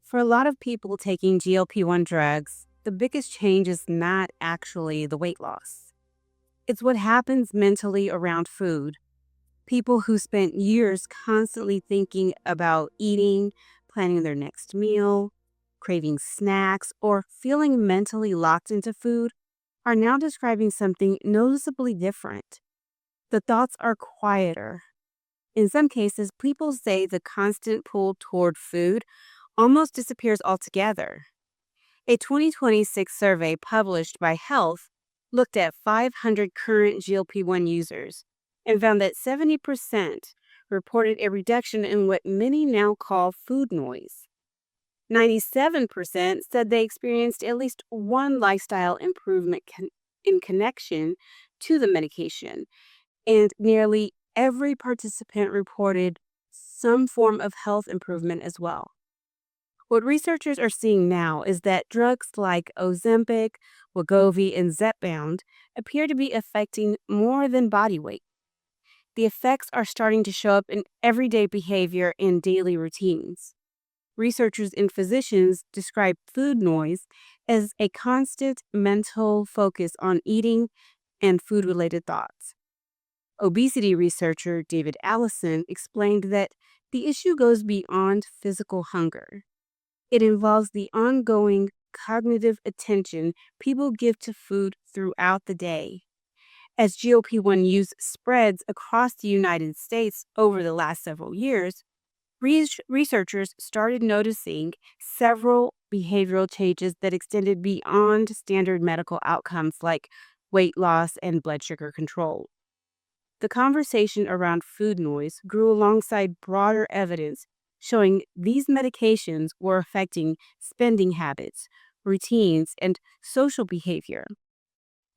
For a lot of people taking GLP-1 drugs, the biggest change is not actually the weight loss. It's what happens mentally around food. People who spent years constantly thinking about eating, planning their next meal, craving snacks, or feeling mentally locked into food are now describing something noticeably different. The thoughts are quieter. In some cases, people say the constant pull toward food almost disappears altogether. A 2026 survey published by Health looked at 500 current GLP-1 users and found that 70% reported a reduction in what many now call food noise. 97% said they experienced at least one lifestyle improvement in connection to the medication, and nearly every participant reported some form of health improvement as well. What researchers are seeing now is that drugs like Ozempic, Wegovy, and Zepbound appear to be affecting more than body weight. The effects are starting to show up in everyday behavior and daily routines. Researchers and physicians describe food noise as a constant mental focus on eating and food-related thoughts. Obesity researcher David Allison explained that the issue goes beyond physical hunger. It involves the ongoing cognitive attention people give to food throughout the day. As GLP-1 use spreads across the United States over the last several years, researchers started noticing several behavioral changes that extended beyond standard medical outcomes like weight loss and blood sugar control. The conversation around food noise grew alongside broader evidence showing these medications were affecting spending habits, routines, and social behavior.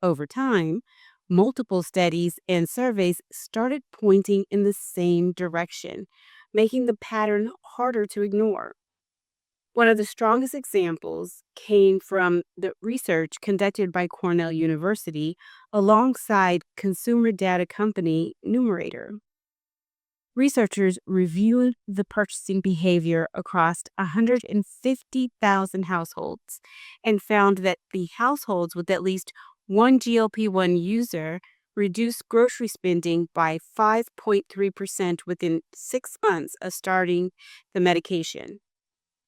Over time, multiple studies and surveys started pointing in the same direction, making the pattern harder to ignore. One of the strongest examples came from the research conducted by Cornell University alongside consumer data company Numerator. Researchers reviewed the purchasing behavior across 150,000 households and found that the households with at least one GLP-1 user reduced grocery spending by 5.3% within 6 months of starting the medication.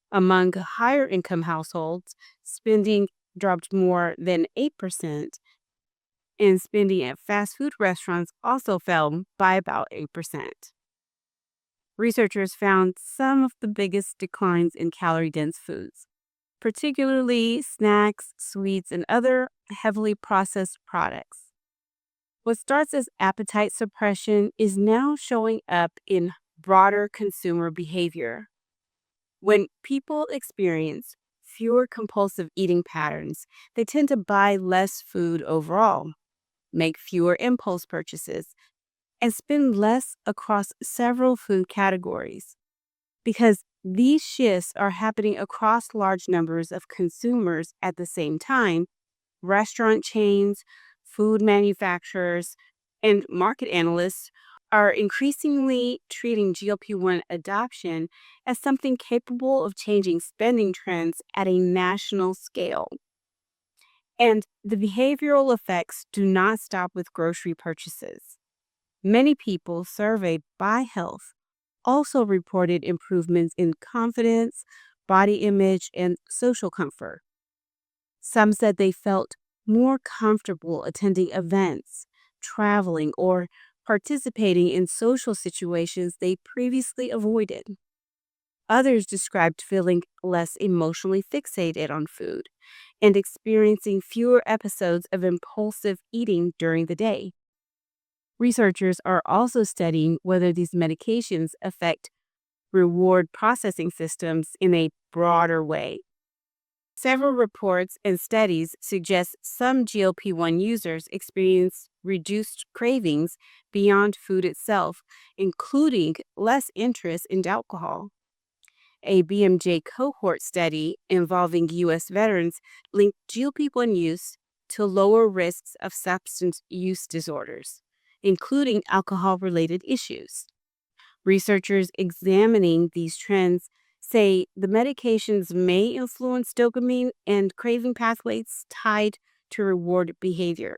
Among higher income households, spending dropped more than 8%, and spending at fast food restaurants also fell by about 8%. Researchers found some of the biggest declines in calorie-dense foods, particularly snacks, sweets, and other heavily processed products. What starts as appetite suppression is now showing up in broader consumer behavior. When people experience fewer compulsive eating patterns, they tend to buy less food overall, make fewer impulse purchases, and spend less across several food categories. Because these shifts are happening across large numbers of consumers at the same time, restaurant chains, food manufacturers, and market analysts are increasingly treating GLP-1 adoption as something capable of changing spending trends at a national scale. And the behavioral effects do not stop with grocery purchases. Many people surveyed by Health also reported improvements in confidence, body image, and social comfort. Some said they felt more comfortable attending events, traveling, or participating in social situations they previously avoided. Others described feeling less emotionally fixated on food and experiencing fewer episodes of impulsive eating during the day. Researchers are also studying whether these medications affect reward processing systems in a broader way. Several reports and studies suggest some GLP-1 users experience reduced cravings beyond food itself, including less interest in alcohol. A BMJ cohort study involving U.S. veterans linked GLP-1 use to lower risks of substance use disorders, including alcohol-related issues. Researchers examining these trends say the medications may influence dopamine and craving pathways tied to reward behavior.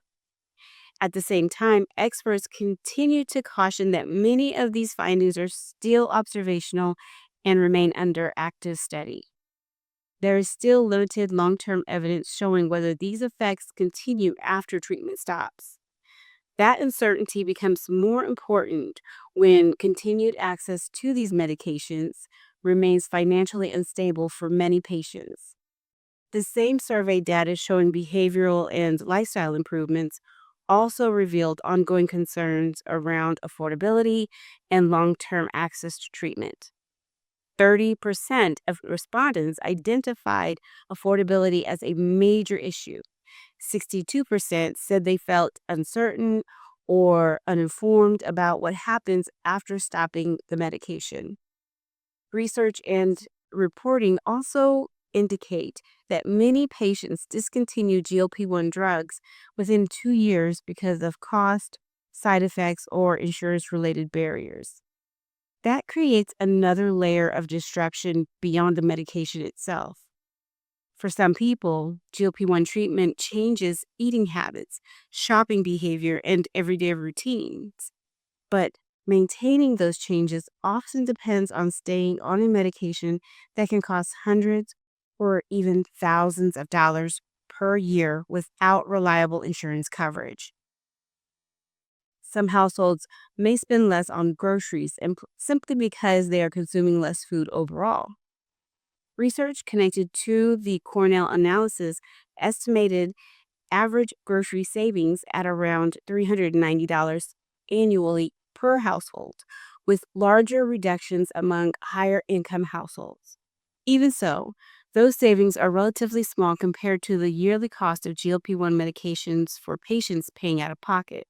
At the same time, experts continue to caution that many of these findings are still observational and remain under active study. There is still limited long-term evidence showing whether these effects continue after treatment stops. That uncertainty becomes more important when continued access to these medications remains financially unstable for many patients. The same survey data showing behavioral and lifestyle improvements also revealed ongoing concerns around affordability and long-term access to treatment. 30% of respondents identified affordability as a major issue. 62% said they felt uncertain or uninformed about what happens after stopping the medication. Research and reporting also indicate that many patients discontinue GLP-1 drugs within 2 years because of cost, side effects, or insurance-related barriers. That creates another layer of disruption beyond the medication itself. For some people, GLP-1 treatment changes eating habits, shopping behavior, and everyday routines. But maintaining those changes often depends on staying on a medication that can cost hundreds or even thousands of dollars per year without reliable insurance coverage. Some households may spend less on groceries simply because they are consuming less food overall. Research connected to the Cornell analysis estimated average grocery savings at around $390 annually per household, with larger reductions among higher income households. Even so, those savings are relatively small compared to the yearly cost of GLP-1 medications for patients paying out of pocket.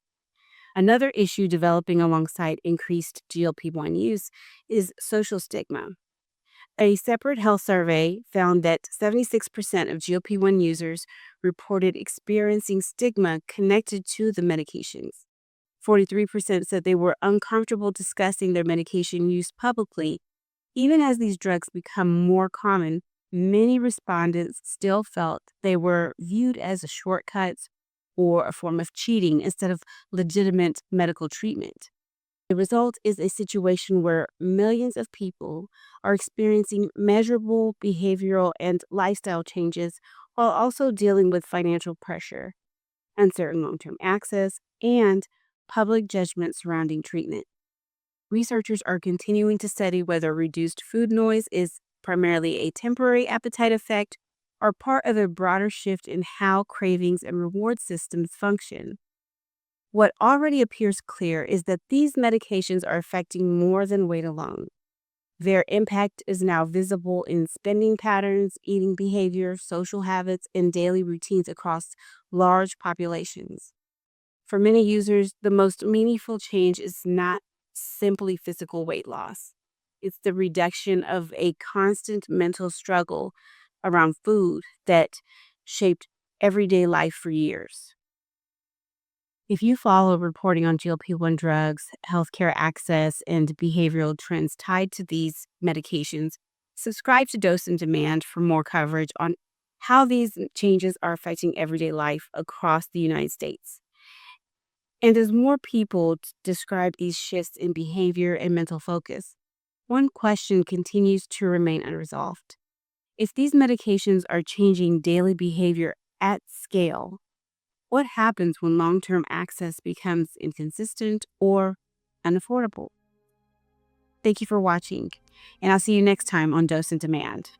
Another issue developing alongside increased GLP-1 use is social stigma. A separate health survey found that 76% of GLP-1 users reported experiencing stigma connected to the medications. 43% said they were uncomfortable discussing their medication use publicly. Even as these drugs become more common, many respondents still felt they were viewed as shortcuts or a form of cheating instead of legitimate medical treatment. The result is a situation where millions of people are experiencing measurable behavioral and lifestyle changes while also dealing with financial pressure, uncertain long-term access, and public judgment surrounding treatment. Researchers are continuing to study whether reduced food noise is primarily a temporary appetite effect or part of a broader shift in how cravings and reward systems function. What already appears clear is that these medications are affecting more than weight alone. Their impact is now visible in spending patterns, eating behavior, social habits, and daily routines across large populations. For many users, the most meaningful change is not simply physical weight loss. It's the reduction of a constant mental struggle around food that shaped everyday life for years. If you follow reporting on GLP-1 drugs, healthcare access, and behavioral trends tied to these medications, subscribe to Dose and Demand for more coverage on how these changes are affecting everyday life across the United States. And as more people describe these shifts in behavior and mental focus, one question continues to remain unresolved. If these medications are changing daily behavior at scale, what happens when long-term access becomes inconsistent or unaffordable? Thank you for watching, and I'll see you next time on Dose and Demand.